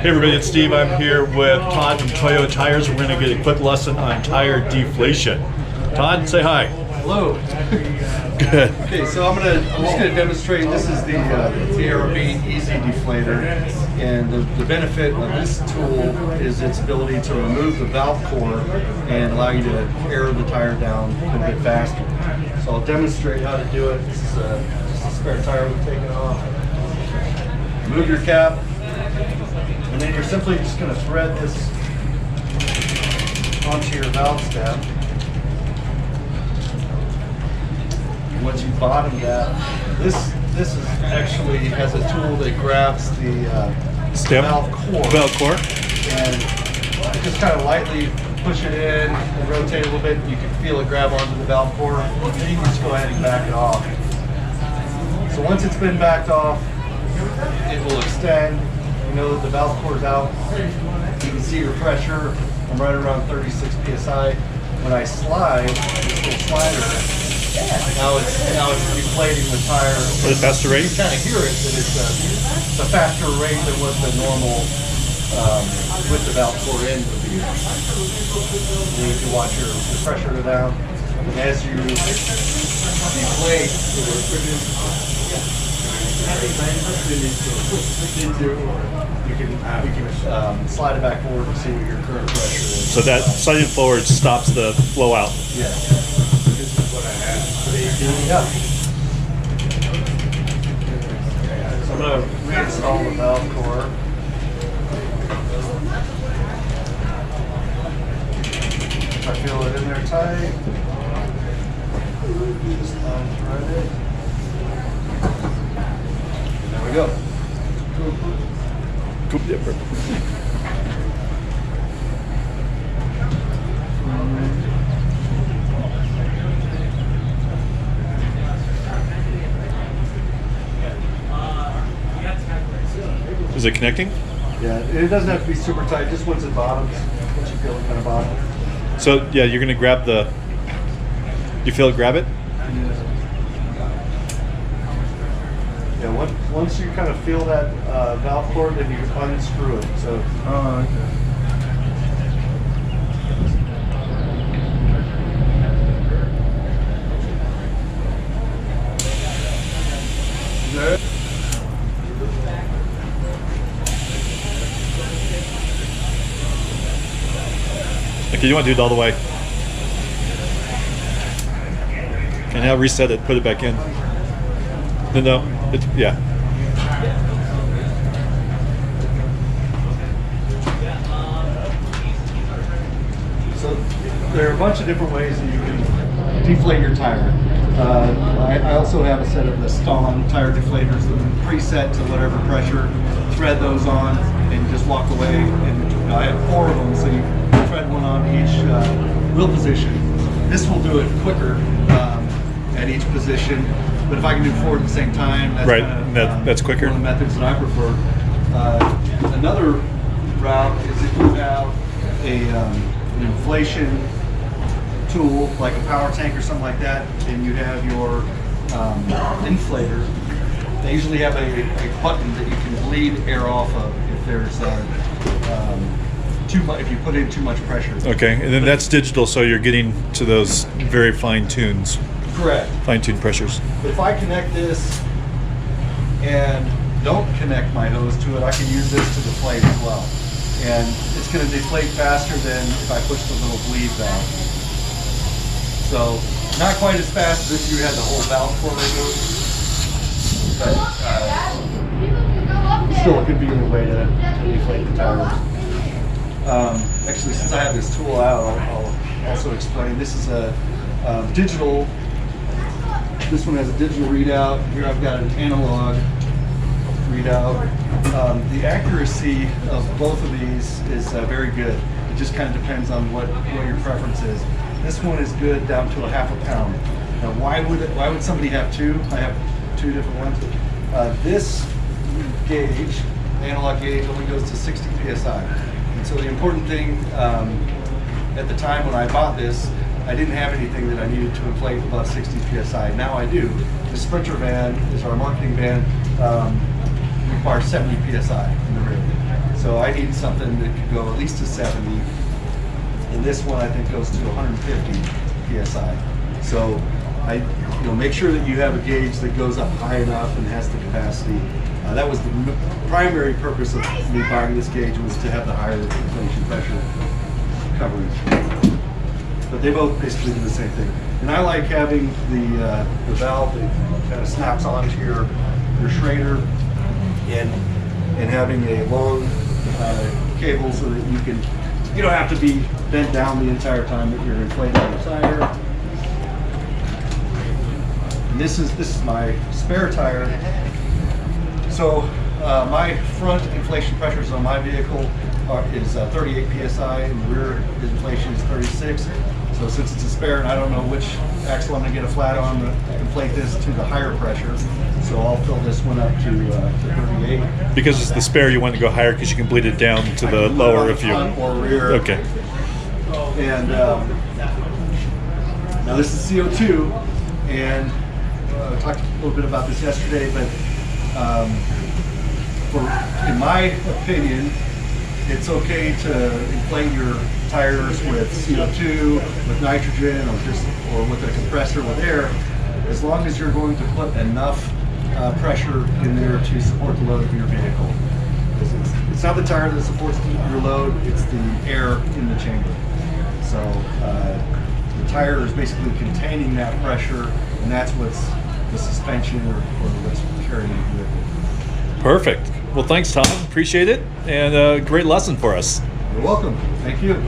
Hey everybody, it's Steve. I'm here with Todd from Toyo Tires. We're going to get a quick lesson on tire deflation. Todd, say hi. Hello. Good. Okay, so I'm just gonna demonstrate. This is the Tire Easy Deflator, and the benefit of this tool is its ability to remove the valve core and allow you to air the tire down a bit faster. So I'll demonstrate how to do it. This is just a spare tire we've taken off. Remove your cap, and then you're simply just going to thread this onto your valve stem. Once you bottom that, this is actually has a tool that grabs the valve core, and just kind of lightly push it in and rotate a little bit. You can feel it grab onto the valve core, and then you can just go ahead and back it off. So once it's been backed off, it will extend. You know that the valve core is out. You can see your pressure. I'm right around 36 psi. When I slide this little slider, now it's deflating the tire. At a faster rate? You kind of hear it, that it's a faster rate than what the normal with the valve core in would be. You can watch your pressure go down. And as you deflate, you can slide it back forward and see what your current pressure is. So that sliding forward stops the flow out. Yeah. Yeah. So I'm going to reinstall the valve core. I feel it in there tight. Just unthread it. There we go. Cool. Yeah, perfect. Is it connecting? Yeah, it doesn't have to be super tight, just once it bottoms, once you feel it kind of bottom. So yeah, you're going to grab the, you feel it grab it? Yeah, once you kind of feel that valve cord, then you unscrew it. So. Good. Okay, you want to do it all the way. Okay, now reset it, put it back in. No, it's, yeah. So there are a bunch of different ways that you can deflate your tire. I also have a set of the Stalin tire deflators that are preset to whatever pressure. Thread those on and just walk away. And I have 4 of them, so you thread one on each wheel position. This will do it quicker at each position. But if I can do 4 at the same time, that's right. Kind of, that's quicker. One of the methods that I prefer. Another route is if you have an inflation tool, like a power tank or something like that, and you have your inflator. They usually have a button that you can bleed air off of if there's too much. If you put in too much pressure. Okay, and then that's digital, so you're getting to those very fine tunes. Correct. Fine-tuned pressures. But if I connect this and don't connect my hose to it, I can use this to deflate as well. And it's going to deflate faster than if I push the little bleed valve. So not quite as fast as if you had the whole valve core removed, but still a convenient way to deflate the tires. Actually, since I have this tool out, I'll also explain. This is a digital. This one has a digital readout. Here I've got an analog readout. The accuracy of both of these is very good. It just kind of depends on what your preference is. This one is good down to a ½ pound. Now, why would somebody have 2? I have 2 different ones. This gauge, the analog gauge, only goes to 60 psi. And so the important thing at the time when I bought this, I didn't have anything that I needed to inflate above 60 psi. Now I do. The Sprinter van is our marketing van, requires 70 psi in the rig. So I need something that could go at least to 70. And this one I think goes to 150 psi. So make sure that you have a gauge that goes up high enough and has the capacity. That was the primary purpose of me buying this gauge, was to have the higher inflation pressure coverage. But they both basically do the same thing. And I like having the valve that kind of snaps onto your Schrader, and having a long cable so that you don't have to be bent down the entire time that you're inflating the tire. And this is my spare tire. So my front inflation pressures on my vehicle is 38 psi, and the rear inflation is 36. So since it's a spare and I don't know which axle I'm going to get a flat on, to inflate this to the higher pressure. So I'll fill this one up to 38. Because it's the spare, you want to go higher because you can bleed it down to the lower if you... Front or rear. Okay. And now this is CO2, and I talked a little bit about this yesterday, but in my opinion, it's okay to inflate your tires with CO2, with nitrogen, or with a compressor with air, as long as you're going to put enough pressure in there to support the load of your vehicle. It's not the tire that supports your load, it's the air in the chamber. So the tire is basically containing that pressure, and that's what's the suspension or what's carrying the vehicle. Perfect. Well, thanks, Todd. Appreciate it, and great lesson for us. You're welcome. Thank you.